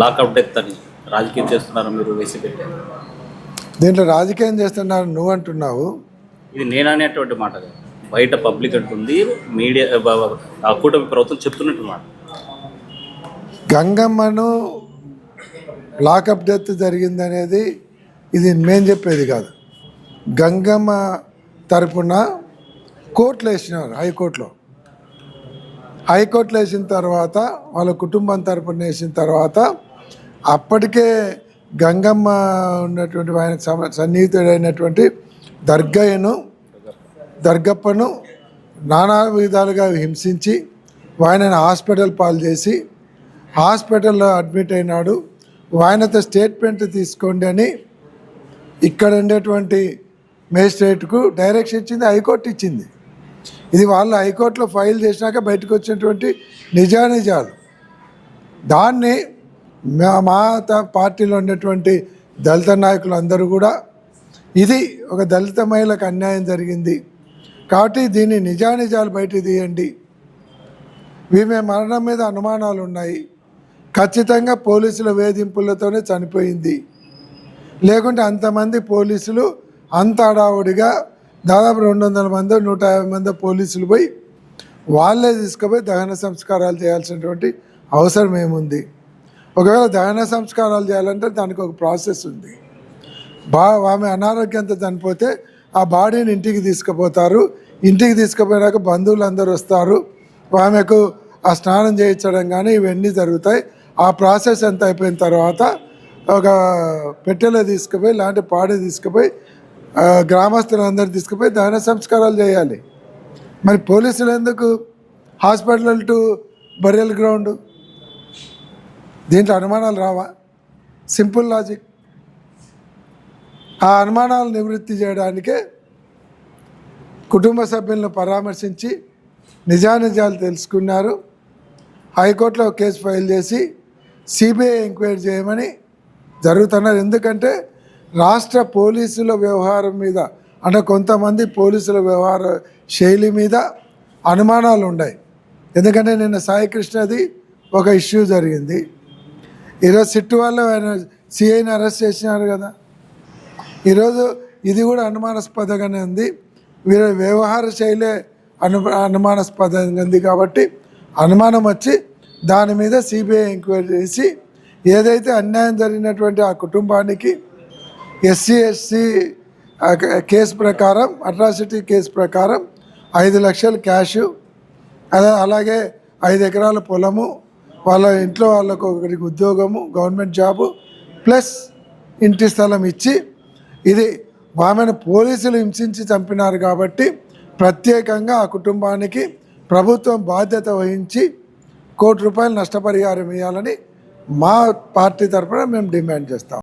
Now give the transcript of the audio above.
Lockup death అని రాజకీయం చేస్తున్నారు మీరు వైసీపీ. దీంట్లో రాజకీయం చేస్తున్నారు నువ్వు అంటున్నావు. ఇది నేను అనేటువంటి మాట కాదు, బయట పబ్లిక్ అంటుంది, మీడియా ఆ కూటమి ప్రభుత్వం చెప్తున్నట్టు మాట. గంగమ్మను లాకప్ డెత్ జరిగిందనేది ఇది మేము చెప్పేది కాదు. గంగమ్మ తరపున కోర్టులో వేసినారు, హైకోర్టులో వేసిన తర్వాత వాళ్ళ కుటుంబం తరపున వేసిన తర్వాత అప్పటికే గంగమ్మ ఉన్నటువంటి ఆయనకు సన్నిహితుడైనటువంటి దర్గప్పను నానా విధాలుగా హింసించి ఆయనను హాస్పిటల్ పాలు చేసి హాస్పిటల్లో అడ్మిట్ అయినాడు. ఆయనతో స్టేట్మెంట్ తీసుకోండి అని ఇక్కడ ఉండేటువంటి మేజిస్ట్రేట్కు డైరెక్షన్ ఇచ్చింది, హైకోర్టు ఇచ్చింది. ఇది వాళ్ళు హైకోర్టులో ఫైల్ చేసినాక బయటకు వచ్చినటువంటి నిజాలు. దాన్ని మా పార్టీలో ఉన్నటువంటి దళిత నాయకులు అందరూ కూడా ఇది ఒక దళిత మహిళకు అన్యాయం జరిగింది కాబట్టి దీన్ని నిజాలు బయట తీయండి, ఈమె మరణం మీద అనుమానాలు ఉన్నాయి, ఖచ్చితంగా పోలీసుల వేధింపులతోనే చనిపోయింది, లేకుంటే అంతమంది పోలీసులు అంత హడావుడిగా దాదాపు 200 మంది 150 మంది పోలీసులు పోయి వాళ్ళే తీసుకుపోయి దహన సంస్కారాలు చేయాల్సినటువంటి అవసరం ఏముంది. ఒకవేళ దహన సంస్కారాలు చేయాలంటే దానికి ఒక ప్రాసెస్ ఉంది. ఆమె అనారోగ్యంతో చనిపోతే ఆ బాడీని ఇంటికి తీసుకుపోతారు, ఇంటికి తీసుకుపోయినాక బంధువులు అందరూ వస్తారు, ఆమెకు ఆ స్నానం చేయించడం కానీ ఇవన్నీ జరుగుతాయి. ఆ ప్రాసెస్ ఎంత అయిపోయిన తర్వాత ఒక పెట్టెలో తీసుకుపోయి లాంటి పాడి తీసుకుపోయి గ్రామస్తులందరూ తీసుకుపోయి దహన సంస్కారాలు చేయాలి. మరి పోలీసులు ఎందుకు హాస్పిటల్ టు బరియల్ గ్రౌండ్? దీంట్లో అనుమానాలు రావా? Simple logic. ఆ అనుమానాలు నివృత్తి చేయడానికే కుటుంబ సభ్యులను పరామర్శించి నిజాలు తెలుసుకున్నారు. హైకోర్టులో కేసు ఫైల్ చేసి సిబిఐ ఎంక్వైరీ చేయమని జరుగుతున్నారు. ఎందుకంటే రాష్ట్ర పోలీసుల వ్యవహారం మీద అంటే కొంతమంది పోలీసుల వ్యవహార శైలి మీద అనుమానాలు ఉన్నాయి. ఎందుకంటే నిన్న సాయికృష్ణది ఒక ఇష్యూ జరిగింది, ఈరోజు సిట్టు వాళ్ళు ఆయన సిఐని అరెస్ట్ చేసినారు కదా. ఈరోజు ఇది కూడా అనుమానాస్పదంగానే ఉంది, వీరి వ్యవహార శైలే అనుమానాస్పదంగా ఉంది. కాబట్టి అనుమానం వచ్చి దాని మీద సిబిఐ ఎంక్వైరీ చేసి ఏదైతే అన్యాయం జరిగినటువంటి ఆ కుటుంబానికి SC/ST కేసు ప్రకారం అట్రాసిటీ కేసు ప్రకారం 5 లక్షలు క్యాషు, అలాగే 5 ఎకరాల పొలము, వాళ్ళ ఇంట్లో వాళ్ళకు ఒకరికి ఉద్యోగము గవర్నమెంట్ జాబు ప్లస్ ఇంటి స్థలం ఇచ్చి ఇది ఆమెను పోలీసులు హింసించి చంపినారు కాబట్టి ప్రత్యేకంగా ఆ కుటుంబానికి ప్రభుత్వం బాధ్యత వహించి ₹1 కోటి నష్టపరిహారం ఇవ్వాలని మా పార్టీ తరఫున మేము డిమాండ్ చేస్తాం.